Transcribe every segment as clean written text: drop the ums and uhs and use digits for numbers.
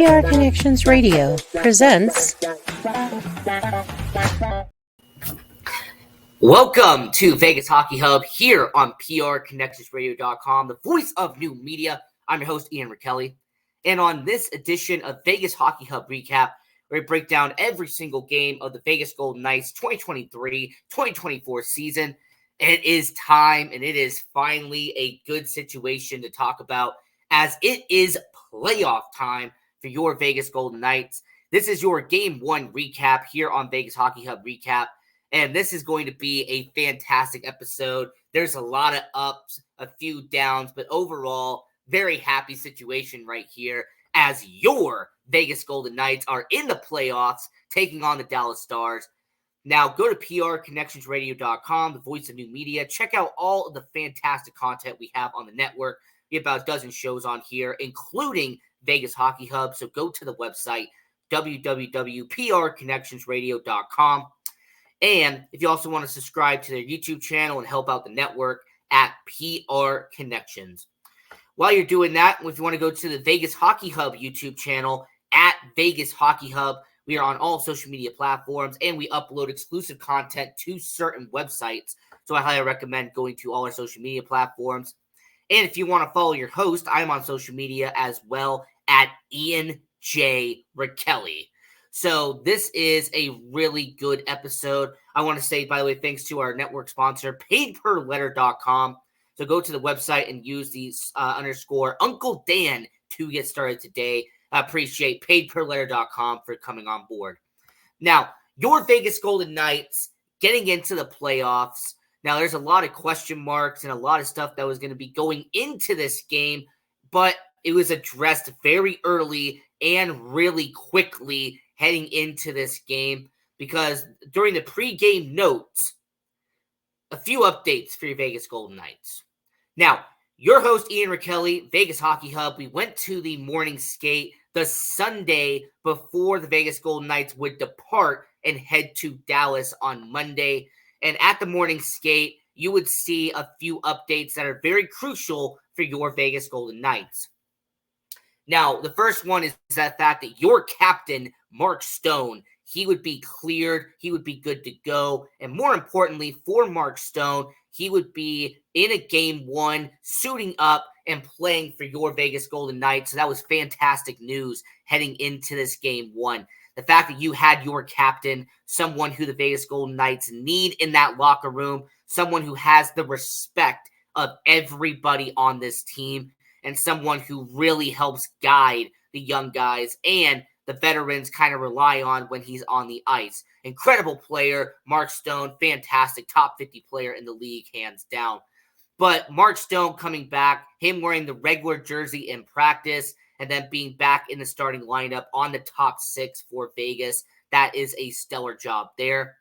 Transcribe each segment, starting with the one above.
PR Connections Radio presents. Welcome to Vegas Hockey Hub here on PRConnectionsRadio.com, the voice of new media. I'm your host, Ian Rachiele. And on this edition of Vegas Hockey Hub Recap, we break down every single game of the Vegas Golden Knights 2023-2024 season. It is time, and it is finally a good situation to talk about, as it is playoff time for your Vegas Golden Knights. This is your Game 1 recap here on Vegas Hockey Hub Recap. And this is going to be a fantastic episode. There's a lot of ups, a few downs, but overall, very happy situation right here as your Vegas Golden Knights are in the playoffs taking on the Dallas Stars. Now, go to PRConnectionsRadio.com, the voice of new media. Check out all of the fantastic content we have on the network. We have about a dozen shows on here, including Vegas Hockey Hub. So go to the website, www.prconnectionsradio.com. And if you also want to subscribe to their YouTube channel and help out the network at PR Connections. While you're doing that, if you want to go to the Vegas Hockey Hub YouTube channel at Vegas Hockey Hub, we are on all social media platforms and we upload exclusive content to certain websites. So I highly recommend going to all our social media platforms. And if you want to follow your host, I am on social media as well at Ian J. Rachiele. So this is a really good episode. I want to say, by the way, thanks to our network sponsor, paidperletter.com. So go to the website and use the _ Uncle Dan to get started today. I appreciate paidperletter.com for coming on board. Now, your Vegas Golden Knights getting into the playoffs. Now, there's a lot of question marks and a lot of stuff that was going to be going into this game, but it was addressed very early and really quickly heading into this game, because during the pregame notes, a few updates for your Vegas Golden Knights. Now, your host, Ian Rachiele, Vegas Hockey Hub, we went to the morning skate the Sunday before the Vegas Golden Knights would depart and head to Dallas on Monday. And at the morning skate, you would see a few updates that are very crucial for your Vegas Golden Knights. Now, the first one is that fact that your captain, Mark Stone, he would be cleared, he would be good to go, and more importantly, for Mark Stone, he would be in a Game 1, suiting up and playing for your Vegas Golden Knights. So that was fantastic news heading into this Game 1. The fact that you had your captain, someone who the Vegas Golden Knights need in that locker room, someone who has the respect of everybody on this team, and someone who really helps guide the young guys and the veterans kind of rely on when he's on the ice. Incredible player, Mark Stone, fantastic, top 50 player in the league, hands down. But Mark Stone coming back, him wearing the regular jersey in practice, and then being back in the starting lineup on the top 6 for Vegas, that is a stellar job there.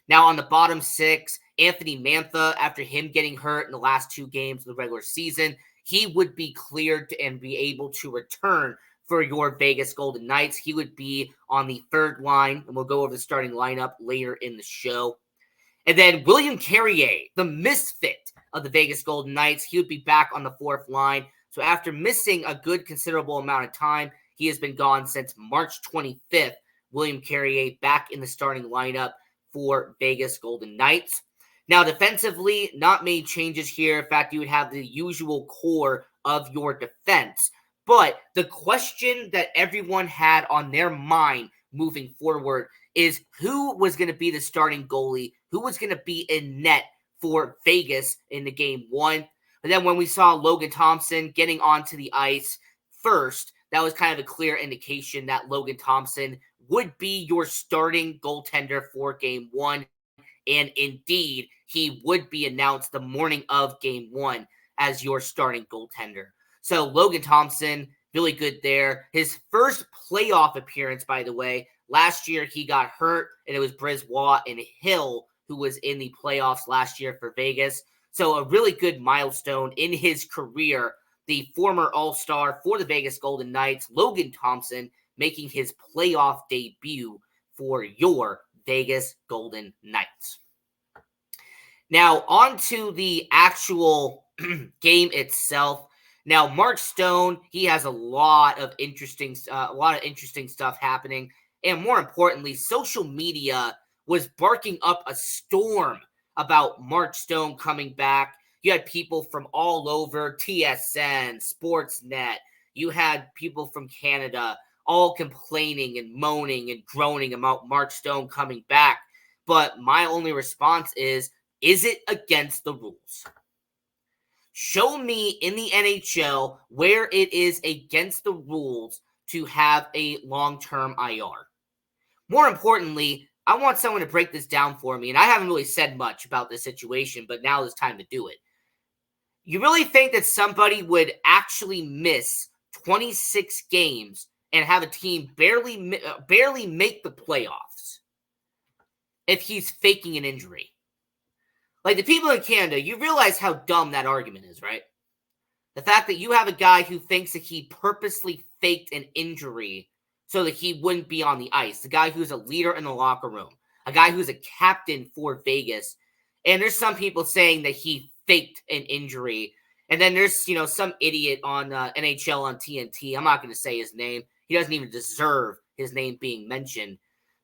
Now on the bottom 6, Anthony Mantha, after him getting hurt in the last 2 games of the regular season, he would be cleared and be able to return for your Vegas Golden Knights. He would be on the 3rd line, and we'll go over the starting lineup later in the show. And then William Carrier, the misfit of the Vegas Golden Knights, he would be back on the 4th line. So after missing a good considerable amount of time, he has been gone since March 25th. William Carrier back in the starting lineup for Vegas Golden Knights. Now, defensively, not many changes here. In fact, you would have the usual core of your defense. But the question that everyone had on their mind moving forward is who was going to be the starting goalie, who was going to be in net for Vegas in the Game 1. But then when we saw Logan Thompson getting onto the ice first, that was kind of a clear indication that Logan Thompson would be your starting goaltender for Game 1. And indeed, he would be announced the morning of Game 1 as your starting goaltender. So Logan Thompson, really good there. His first playoff appearance, by the way, last year he got hurt, and it was Brisebois and Hill who was in the playoffs last year for Vegas. So a really good milestone in his career. The former All-Star for the Vegas Golden Knights, Logan Thompson, making his playoff debut for your Vegas Golden Knights. Now, on to the actual game itself. Now, Mark Stone, he has a lot of interesting stuff happening, and more importantly, social media was barking up a storm about Mark Stone coming back. You had people from all over, TSN, Sportsnet. You had people from Canada all complaining and moaning and groaning about Mark Stone coming back. But my only response is it against the rules? Show me in the NHL where it is against the rules to have a long-term IR. More importantly, I want someone to break this down for me, and I haven't really said much about this situation, but now is time to do it. You really think that somebody would actually miss 26 games and have a team barely make the playoffs if he's faking an injury? Like, the people in Canada, you realize how dumb that argument is, right? The fact that you have a guy who thinks that he purposely faked an injury so that he wouldn't be on the ice. The guy who's a leader in the locker room. A guy who's a captain for Vegas. And there's some people saying that he faked an injury. And then there's, some idiot on NHL on TNT. I'm not going to say his name. He doesn't even deserve his name being mentioned.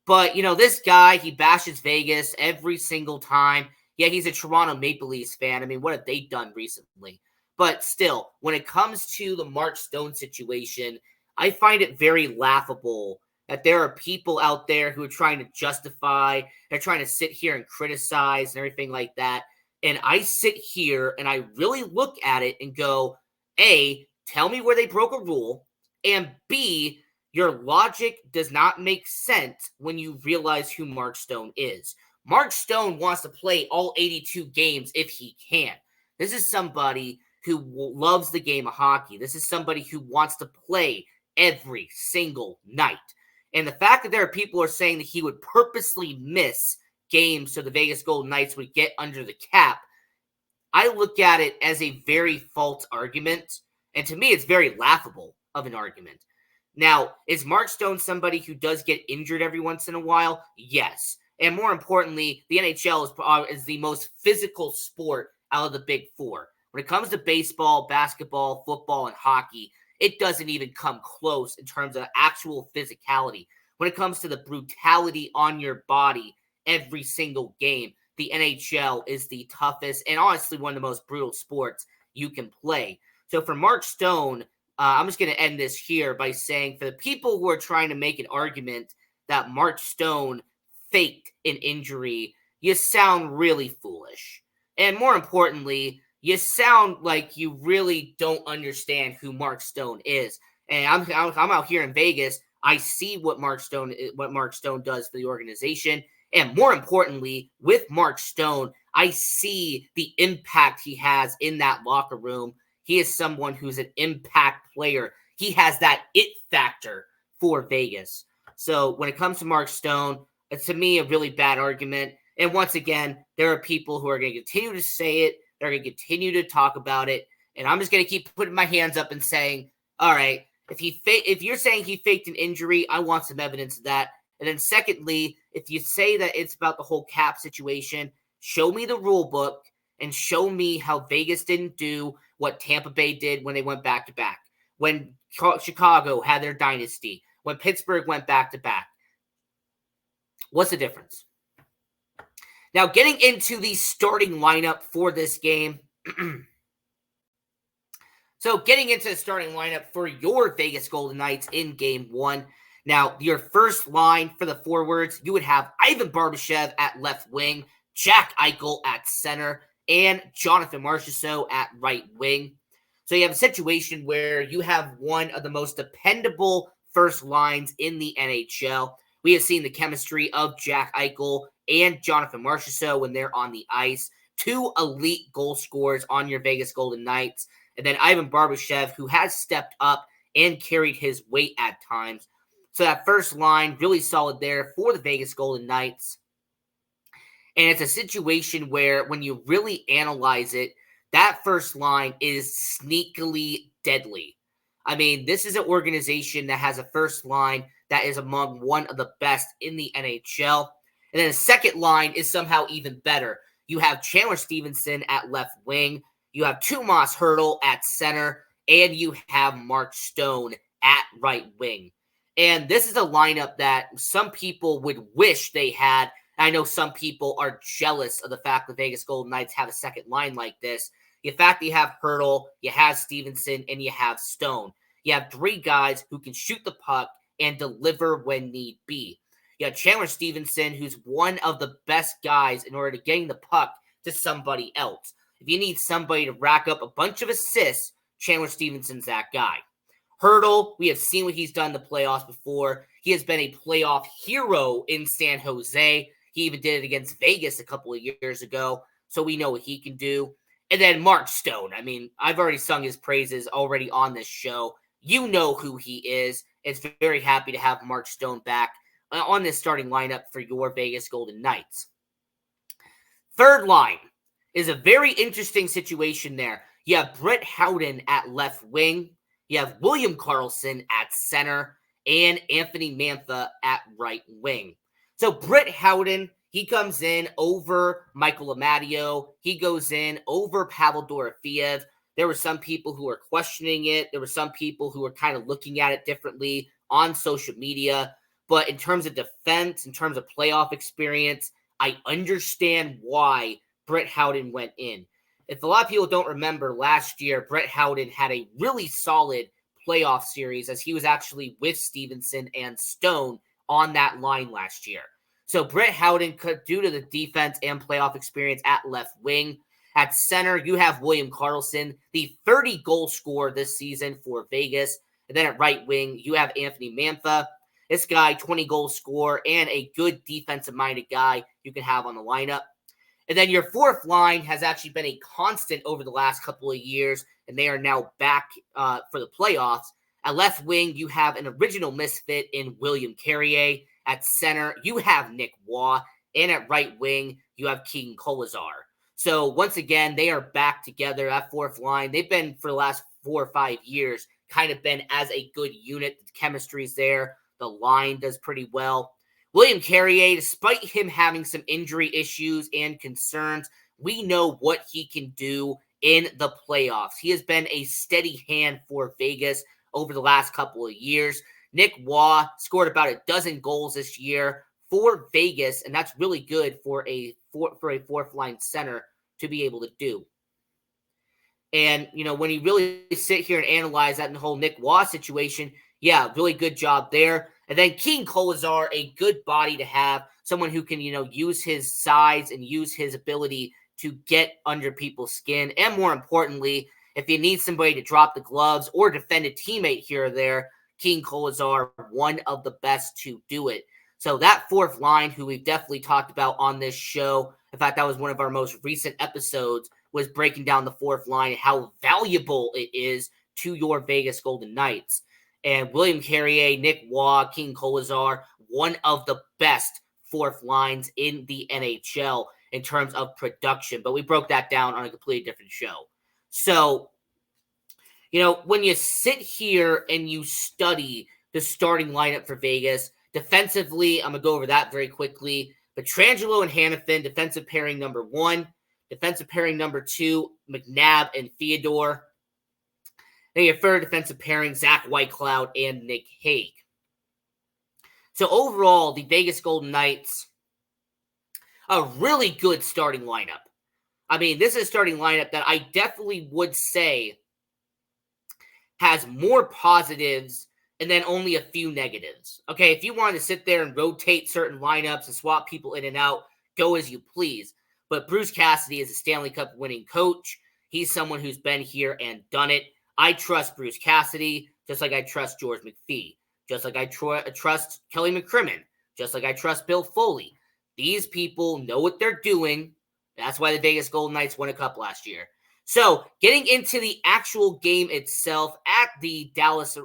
But, this guy, he bashes Vegas every single time. Yeah, he's a Toronto Maple Leafs fan. I mean, what have they done recently? But still, when it comes to the Mark Stone situation, I find it very laughable that there are people out there who are trying to justify, they're trying to sit here and criticize and everything like that. And I sit here and I really look at it and go, A, tell me where they broke a rule, and B, your logic does not make sense when you realize who Mark Stone is. Mark Stone wants to play all 82 games if he can. This is somebody who loves the game of hockey. This is somebody who wants to play every single night. And the fact that there are people who are saying that he would purposely miss games so the Vegas Golden Knights would get under the cap, I look at it as a very false argument. And to me, it's very laughable of an argument. Now, is Mark Stone somebody who does get injured every once in a while? Yes. And more importantly, the NHL is the most physical sport out of the big four. When it comes to baseball, basketball, football, and hockey, it doesn't even come close in terms of actual physicality. When it comes to the brutality on your body every single game, the NHL is the toughest and honestly one of the most brutal sports you can play. So for Mark Stone, I'm just going to end this here by saying for the people who are trying to make an argument that Mark Stone faked an injury, you sound really foolish. And more importantly, you sound like you really don't understand who Mark Stone is. And I'm out here in Vegas. I see what Mark Stone does for the organization. And more importantly, with Mark Stone, I see the impact he has in that locker room. He is someone who's an impact player. He has that it factor for Vegas. So when it comes to Mark Stone, it's to me a really bad argument. And once again, there are people who are going to continue to say it. They're going to continue to talk about it. And I'm just going to keep putting my hands up and saying, all right, if you're saying he faked an injury, I want some evidence of that. And then secondly, if you say that it's about the whole cap situation, show me the rule book and show me how Vegas didn't do what Tampa Bay did when they went back-to-back, when Chicago had their dynasty, when Pittsburgh went back-to-back. What's the difference? Now, getting into the starting lineup for this game. So, getting into the starting lineup for your Vegas Golden Knights in Game 1. Now, your first line for the forwards, you would have Ivan Barbashev at left wing, Jack Eichel at center, and Jonathan Marchessault at right wing. So, you have a situation where you have one of the most dependable first lines in the NHL. We have seen the chemistry of Jack Eichel and Jonathan Marchessault when they're on the ice. Two elite goal scorers on your Vegas Golden Knights. And then Ivan Barbashev, who has stepped up and carried his weight at times. So that first line, really solid there for the Vegas Golden Knights. And it's a situation where when you really analyze it, that first line is sneakily deadly. I mean, this is an organization that has a first line that is among one of the best in the NHL. And then the second line is somehow even better. You have Chandler Stevenson at left wing. You have Tomas Hertl at center. and you have Mark Stone at right wing. And this is a lineup that some people would wish they had. I know some people are jealous of the fact that Vegas Golden Knights have a second line like this. The fact that you have Hurdle, you have Stevenson, and you have Stone. You have three guys who can shoot the puck and deliver when need be. You have Chandler Stevenson, who's one of the best guys in order to getting the puck to somebody else. If you need somebody to rack up a bunch of assists, Chandler Stevenson's that guy. Hurdle, we have seen what he's done in the playoffs before. He has been a playoff hero in San Jose. He even did it against Vegas a couple of years ago, so we know what he can do. And then Mark Stone. I mean, I've already sung his praises already on this show. You know who he is. It's very happy to have Mark Stone back on this starting lineup for your Vegas Golden Knights. Third line is a very interesting situation there. You have Brett Howden at left wing. You have William Karlsson at center and Anthony Mantha at right wing. So Brett Howden, he comes in over Michael Amadio. He goes in over Pavel Dorofeev. There were some people who were questioning it. There were some people who were kind of looking at it differently on social media. But in terms of defense, in terms of playoff experience, I understand why Brett Howden went in. If a lot of people don't remember, last year, Brett Howden had a really solid playoff series as he was actually with Stevenson and Stone on that line last year. So Brett Howden, due to the defense and playoff experience at left wing. At center, you have William Karlsson, the 30-goal scorer this season for Vegas. And then at right wing, you have Anthony Mantha. This guy, 20-goal scorer and a good defensive-minded guy you can have on the lineup. And then your fourth line has actually been a constant over the last couple of years, and they are now back for the playoffs. At left wing, you have an original misfit in William Carrier. At center, you have Nick Waugh. And at right wing, you have Keegan Kolesar. So once again, they are back together. That fourth line, they've been for the last 4 or 5 years kind of been as a good unit. The chemistry's there. The line does pretty well. William Carrier, despite him having some injury issues and concerns, we know what he can do in the playoffs. He has been a steady hand for Vegas over the last couple of years. Nick Waugh scored about a dozen goals this year for Vegas, and that's really good for a fourth-line center to be able to do. And, you know, when you really sit here and analyze that in the whole Nick Waugh situation, yeah, really good job there. And then Keegan Kolesar, a good body to have, someone who can, you know, use his size and use his ability to get under people's skin. And more importantly, if you need somebody to drop the gloves or defend a teammate here or there, Keegan Kolesar, one of the best to do it. So that fourth line, who we've definitely talked about on this show, in fact, that was one of our most recent episodes, was breaking down the fourth line and how valuable it is to your Vegas Golden Knights. And William Carrier, Nick Waugh, Keegan Kolesar, one of the best fourth lines in the NHL in terms of production. But we broke that down on a completely different show. So, you know, when you sit here and you study the starting lineup for Vegas, defensively, I'm going to go over that very quickly. Pietrangelo and Hanifin, defensive pairing number 1. Defensive pairing number 2, McNabb and Theodore. Then your third defensive pairing, Zach Whitecloud and Nick Hague. So overall, the Vegas Golden Knights, a really good starting lineup. I mean, this is a starting lineup that I definitely would say has more positives and then only a few negatives. Okay, if you wanted to sit there and rotate certain lineups and swap people in and out, go as you please. But Bruce Cassidy is a Stanley Cup winning coach. He's someone who's been here and done it. I trust Bruce Cassidy just like I trust George McPhee, just like I trust Kelly McCrimmon, just like I trust Bill Foley. These people know what they're doing. That's why the Vegas Golden Knights won a cup last year. So getting into the actual game itself at the Dallas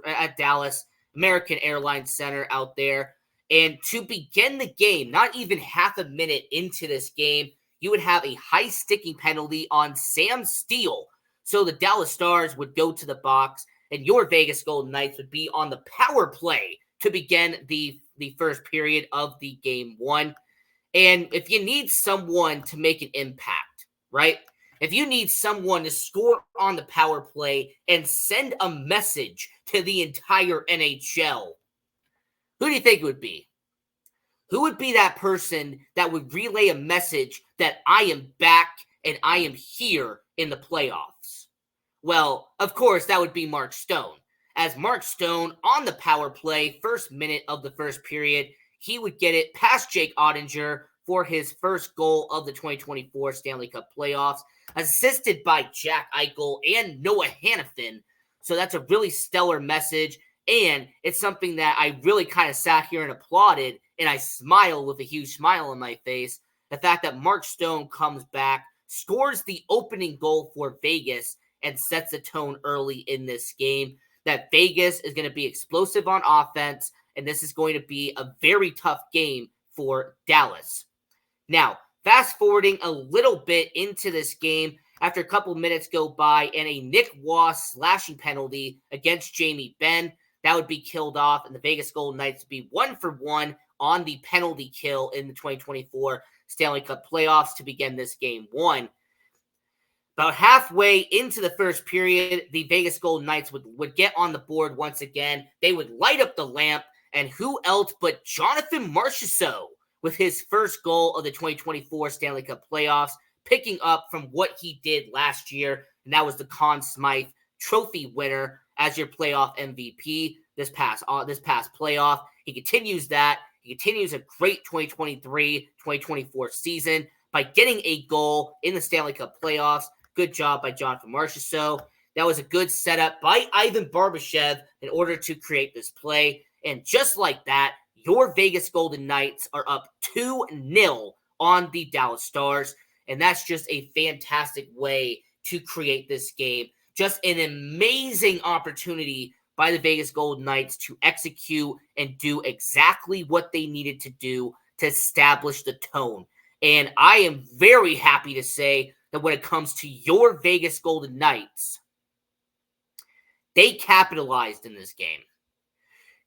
American Airlines Center out there. And to begin the game, not even half a minute into this game, you would have a high sticking penalty on Sam Steele. So the Dallas Stars would go to the box, and your Vegas Golden Knights would be on the power play to begin the first period of the game 1. And if you need someone to make an impact, right? if you need someone to score on the power play and send a message to the entire NHL, who do you think it would be? Who would be that person that would relay a message that I am back and I am here in the playoffs? Well, of course, that would be Mark Stone. As Mark Stone on the power play, first minute of the first period, he would get it past Jake Ottinger for his first goal of the 2024 Stanley Cup playoffs, assisted by Jack Eichel and Noah Hanifin. So that's a really stellar message, and it's something that I really kind of sat here and applauded, and I smiled with a huge smile on my face. The fact that Mark Stone comes back, scores the opening goal for Vegas, and sets the tone early in this game. That Vegas is going to be explosive on offense, and this is going to be a very tough game for Dallas. Now, fast forwarding a little bit into this game, after a couple minutes go by and a Nick Waugh slashing penalty against Jamie Benn, that would be killed off, and the Vegas Golden Knights would be 1-for-1 on the penalty kill in the 2024 Stanley Cup playoffs to begin this game one. About halfway into the first period, the Vegas Golden Knights would get on the board once again. They would light up the lamp, and who else but Jonathan Marchessault with his first goal of the 2024 Stanley Cup playoffs, picking up from what he did last year, and that was the Conn Smythe Trophy winner as your playoff MVP this past playoff. He continues that. He continues a great 2023-2024 season by getting a goal in the Stanley Cup playoffs. Good job by Jonathan Marchessault. That was a good setup by Ivan Barbashev in order to create this play. And just like that, your Vegas Golden Knights are up 2-0 on the Dallas Stars. And that's just a fantastic way to create this game. Just an amazing opportunity by the Vegas Golden Knights to execute and do exactly what they needed to do to establish the tone. And I am very happy to say that when it comes to your Vegas Golden Knights, they capitalized in this game.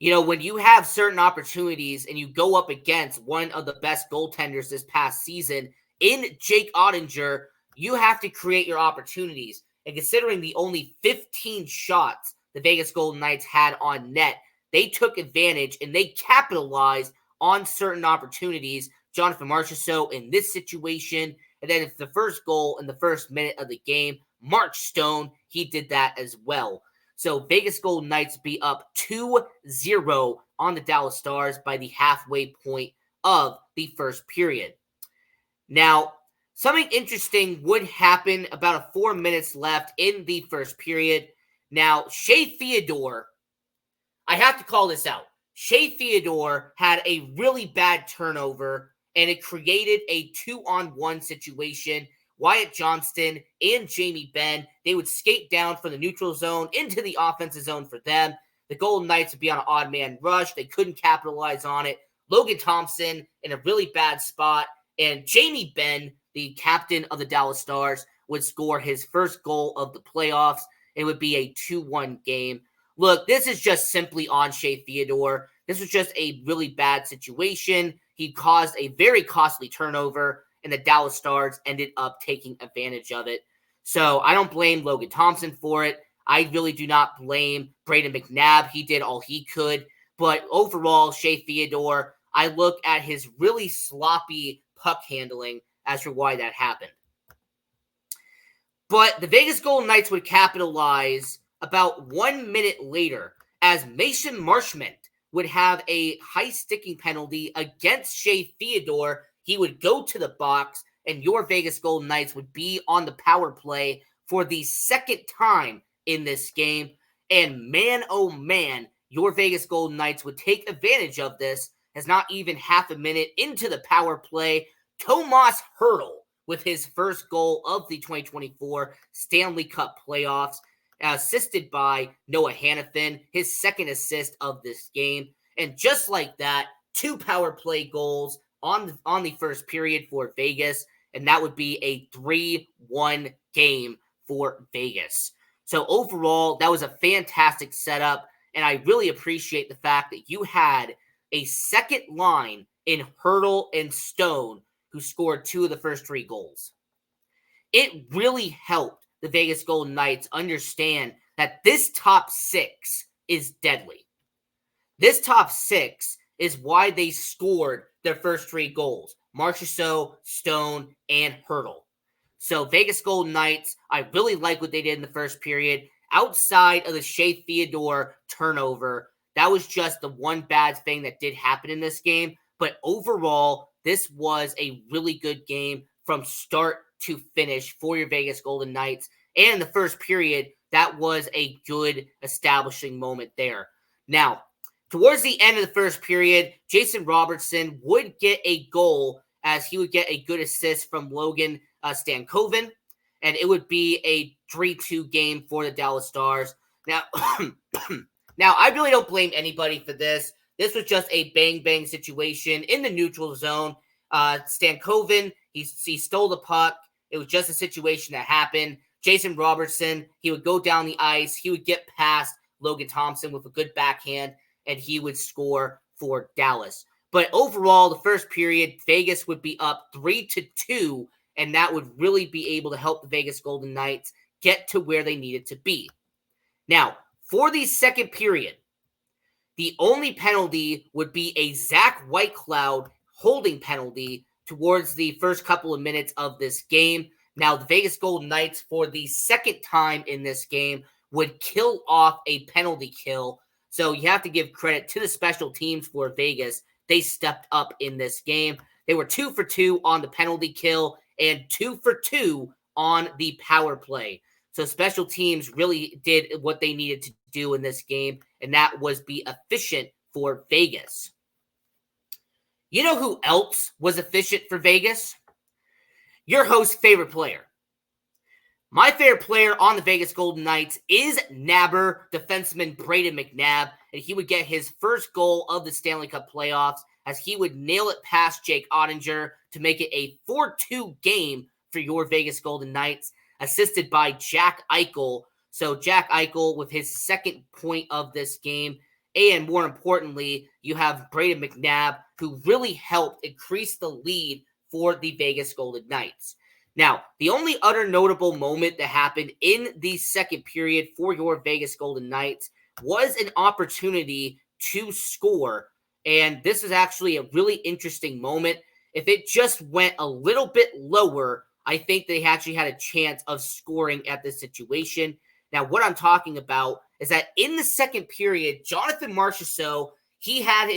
You know, when you have certain opportunities and you go up against one of the best goaltenders this past season in Jake Ottinger, you have to create your opportunities. And considering the only 15 shots the Vegas Golden Knights had on net, they took advantage and they capitalized on certain opportunities. Jonathan Marchessault in this situation, and then it's the first goal in the first minute of the game. Mark Stone, he did that as well. So Vegas Golden Knights be up 2-0 on the Dallas Stars by the halfway point of the first period. Now, something interesting would happen about 4 minutes left in the first period. Now, Shea Theodore, I have to call this out. Shea Theodore had a really bad turnover, and it created a 2-on-1 situation. Wyatt Johnston and Jamie Benn, they would skate down from the neutral zone into the offensive zone for them. The Golden Knights would be on an odd man rush. They couldn't capitalize on it. Logan Thompson in a really bad spot, and Jamie Benn, the captain of the Dallas Stars, would score his first goal of the playoffs. It would be a 2-1 game. Look, this is just simply on Shea Theodore. This was just a really bad situation. He caused a very costly turnover, and the Dallas Stars ended up taking advantage of it. So I don't blame Logan Thompson for it. I really do not blame Brayden McNabb. He did all he could. But overall, Shea Theodore, I look at his really sloppy puck handling as for why that happened. But the Vegas Golden Knights would capitalize about 1 minute later as Mason Marchment would have a high sticking penalty against Shea Theodore. He would go to the box, and your Vegas Golden Knights would be on the power play for the second time in this game. And man, oh man, your Vegas Golden Knights would take advantage of this, as not even half a minute into the power play, Tomas Hertl with his first goal of the 2024 Stanley Cup playoffs, assisted by Noah Hanifin, his second assist of this game. And just like that, 2 power play goals on the first period for Vegas, and that would be a 3-1 game for Vegas. So overall, that was a fantastic setup, and I really appreciate the fact that you had a second line in Hertl and Stone who scored 2 of the first 3 goals. it really helped the Vegas Golden Knights understand that this top six is deadly. This top six is why they scored their first 3 goals. Marchessault, Stone, and Hurdle. So Vegas Golden Knights, I really like what they did in the first period. Outside of the Shea Theodore turnover, that was just the one bad thing that did happen in this game. But overall, this was a really good game from start to finish for your Vegas Golden Knights. And in the first period, that was a good establishing moment there. Now, towards the end of the first period, Jason Robertson would get a goal as he would get a good assist from Logan Stankoven, and it would be a 3-2 game for the Dallas Stars. Now, now, I really don't blame anybody for this. This was just a bang-bang situation in the neutral zone. Stankoven, he stole the puck. It was just a situation that happened. Jason Robertson, he would go down the ice. He would get past Logan Thompson with a good backhand, and he would score for Dallas. But overall, the first period, Vegas would be up 3-2, and that would really be able to help the Vegas Golden Knights get to where they needed to be. Now, for the second period, the only penalty would be a Zach Whitecloud holding penalty towards the first couple of minutes of this game. Now, the Vegas Golden Knights, for the second time in this game, would kill off a penalty kill. So you have to give credit to the special teams for Vegas. They stepped up in this game. They were 2 for 2 on the penalty kill and 2 for 2 on the power play. So special teams really did what they needed to do in this game, and that was be efficient for Vegas. You know who else was efficient for Vegas? Your host's favorite player. My favorite player on the Vegas Golden Knights is Nabber defenseman Brayden McNabb, and he would get his first goal of the Stanley Cup playoffs as he would nail it past Jake Ottinger to make it a 4-2 game for your Vegas Golden Knights, assisted by Jack Eichel. So Jack Eichel with his second point of this game, and more importantly, you have Brayden McNabb, who really helped increase the lead for the Vegas Golden Knights. Now, the only other notable moment that happened in the second period for your Vegas Golden Knights was an opportunity to score, and this is actually a really interesting moment. If it just went a little bit lower, I think they actually had a chance of scoring at this situation. Now, what I'm talking about is that in the second period, Jonathan Marchessault, he had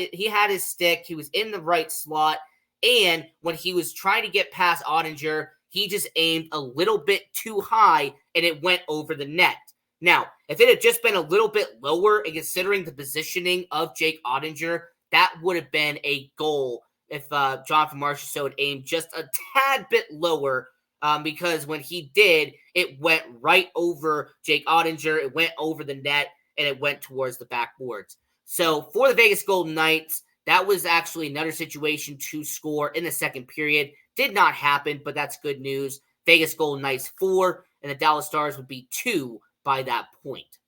his stick, he was in the right slot, and when he was trying to get past Ottinger, he just aimed a little bit too high, and it went over the net. Now, if it had just been a little bit lower, and considering the positioning of Jake Ottinger, that would have been a goal if Jonathan Marchessault had aimed just a tad bit lower, because when he did, it went right over Jake Ottinger, it went over the net, and it went towards the backboards. So for the Vegas Golden Knights, that was actually another situation to score in the second period. Did not happen, but that's good news. Vegas Golden Knights 4, and the Dallas Stars would be 2 by that point.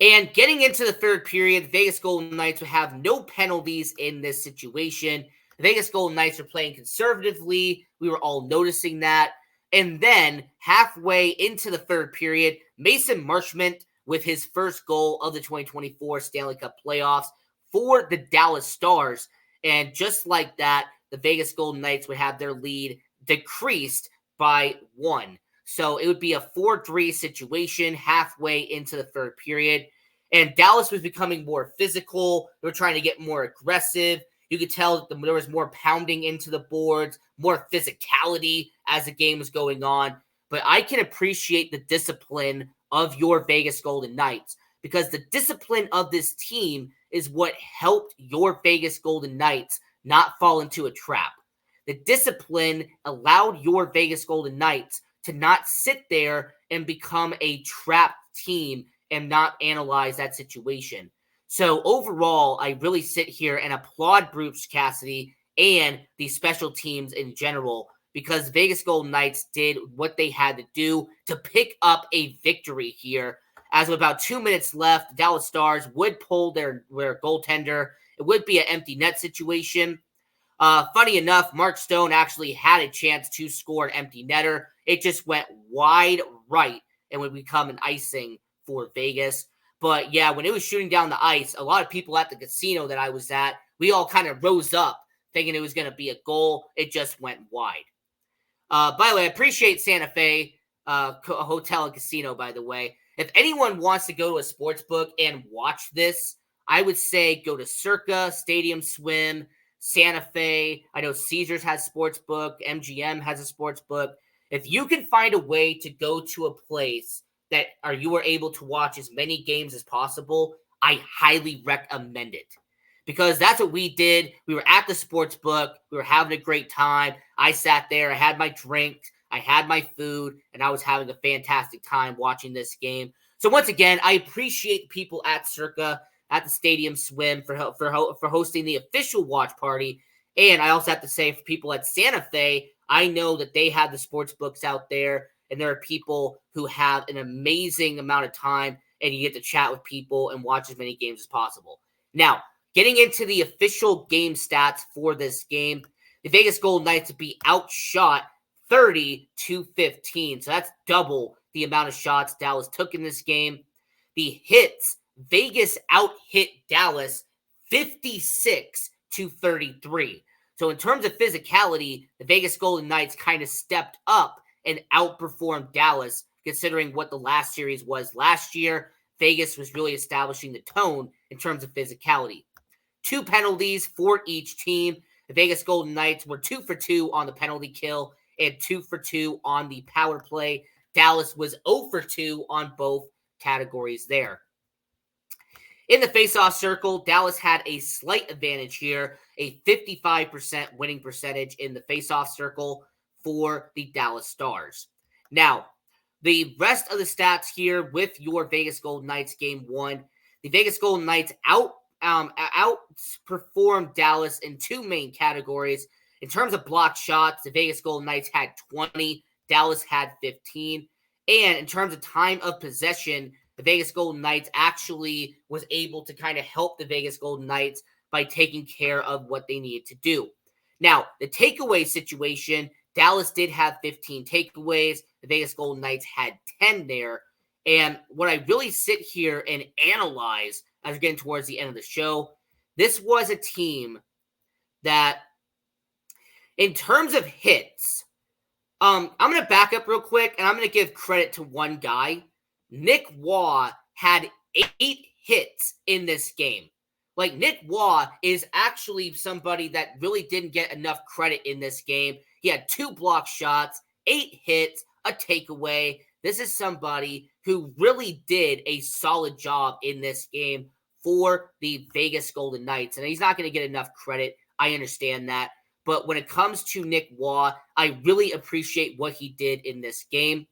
And getting into the third period, the Vegas Golden Knights would have no penalties in this situation. The Vegas Golden Knights are playing conservatively. We were all noticing that. And then halfway into the third period, Mason Marchment with his first goal of the 2024 Stanley Cup playoffs for the Dallas Stars. And just like that, the Vegas Golden Knights would have their lead decreased by 1. So it would be a 4-3 situation halfway into the third period. And Dallas was becoming more physical. They were trying to get more aggressive. You could tell that there was more pounding into the boards, more physicality as the game was going on. But I can appreciate the discipline of your Vegas Golden Knights, because the discipline of this team is what helped your Vegas Golden Knights not fall into a trap. The discipline allowed your Vegas Golden Knights to not sit there and become a trapped team and not analyze that situation. So overall, I really sit here and applaud Bruce Cassidy and the special teams in general, because Vegas Golden Knights did what they had to do to pick up a victory here. As with about 2 minutes left, the Dallas Stars would pull their goaltender. It would be an empty net situation. Funny enough, Mark Stone actually had a chance to score an empty netter. It just went wide right and would become an icing for Vegas. But yeah, when it was shooting down the ice, a lot of people at the casino that I was at, we all kind of rose up thinking it was going to be a goal. It just went wide. By the way, I appreciate Santa Fe Hotel and Casino, by the way. If anyone wants to go to a sports book and watch this, I would say go to Circa, Stadium Swim, Santa Fe. I know Caesars has sports book. MGM has a sports book. If you can find a way to go to a place that you are able to watch as many games as possible, I highly recommend it. Because that's what we did. We were at the sports book. We were having a great time. I sat there. I had my drink. I had my food. And I was having a fantastic time watching this game. So once again, I appreciate the people at Circa, at the Stadium Swim for hosting the official watch party. And I also have to say, for people at Santa Fe, I know that they have the sports books out there. And there are people who have an amazing amount of time. And you get to chat with people and watch as many games as possible. Now, getting into the official game stats for this game, the Vegas Golden Knights would be outshot 30-15. So that's double the amount of shots Dallas took in this game. The hits, Vegas out-hit Dallas 56-33. So in terms of physicality, the Vegas Golden Knights kind of stepped up and outperformed Dallas, considering what the last series was last year. Vegas was really establishing the tone in terms of physicality. 2 penalties for each team. The Vegas Golden Knights were 2 for 2 on the penalty kill and 2 for 2 on the power play. Dallas was 0 for 2 on both categories there. In the faceoff circle, Dallas had a slight advantage here, a 55% winning percentage in the faceoff circle for the Dallas Stars. Now, the rest of the stats here with your Vegas Golden Knights game 1, the Vegas Golden Knights outperformed Dallas in 2 main categories. In terms of blocked shots, the Vegas Golden Knights had 20, Dallas had 15. And in terms of time of possession, the Vegas Golden Knights actually was able to kind of help the Vegas Golden Knights by taking care of what they needed to do. Now, the takeaway situation, Dallas did have 15 takeaways. The Vegas Golden Knights had 10 there. And what I really sit here and analyze as we're getting towards the end of the show, this was a team that, in terms of hits, I'm going to back up real quick, and I'm going to give credit to one guy. Nick Waugh had 8 hits in this game. Like, Nick Waugh is actually somebody that really didn't get enough credit in this game. He had 2 block shots, 8 hits, a takeaway. This is somebody who really did a solid job in this game for the Vegas Golden Knights. And he's not going to get enough credit. I understand that. But when it comes to Nick Waugh, I really appreciate what he did in this game.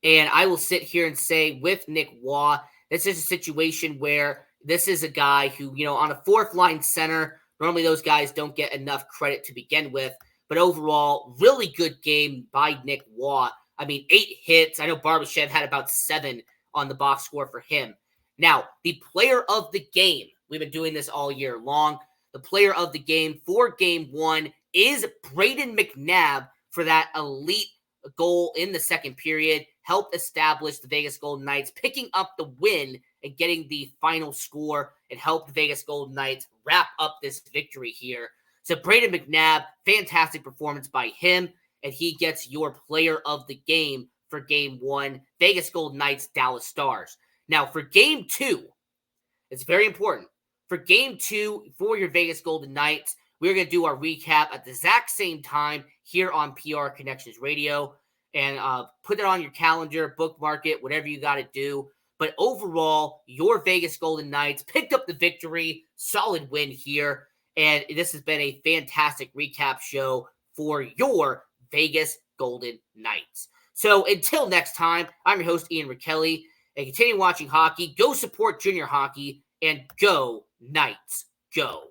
And I will sit here and say with Nick Waugh, this is a situation where this is a guy who, on a 4th line center, normally those guys don't get enough credit to begin with. But overall, really good game by Nick Waugh. I mean, 8 hits. I know Barbashev had about 7 on the box score for him. Now, the player of the game, we've been doing this all year long. The player of the game for game 1 is Brayden McNabb for that elite goal in the second period. Helped establish the Vegas Golden Knights picking up the win and getting the final score and helped the Vegas Golden Knights wrap up this victory here. So Brayden McNabb, fantastic performance by him, and he gets your player of the game for game 1, Vegas Golden Knights, Dallas Stars. Now, for game 2, it's very important. For game 2, for your Vegas Golden Knights, we're going to do our recap at the exact same time here on PR Connections Radio. And put it on your calendar, bookmark it, whatever you got to do. But overall, your Vegas Golden Knights picked up the victory. Solid win here. And this has been a fantastic recap show for your Vegas Golden Knights. So until next time, I'm your host, Ian Rachiele. And continue watching hockey. Go support junior hockey. And go Knights. Go.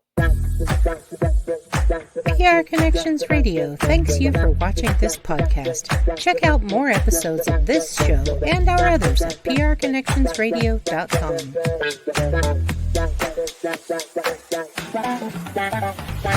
PR Connections Radio thanks you for watching this podcast. Check out more episodes of this show and our others at prconnectionsradio.com.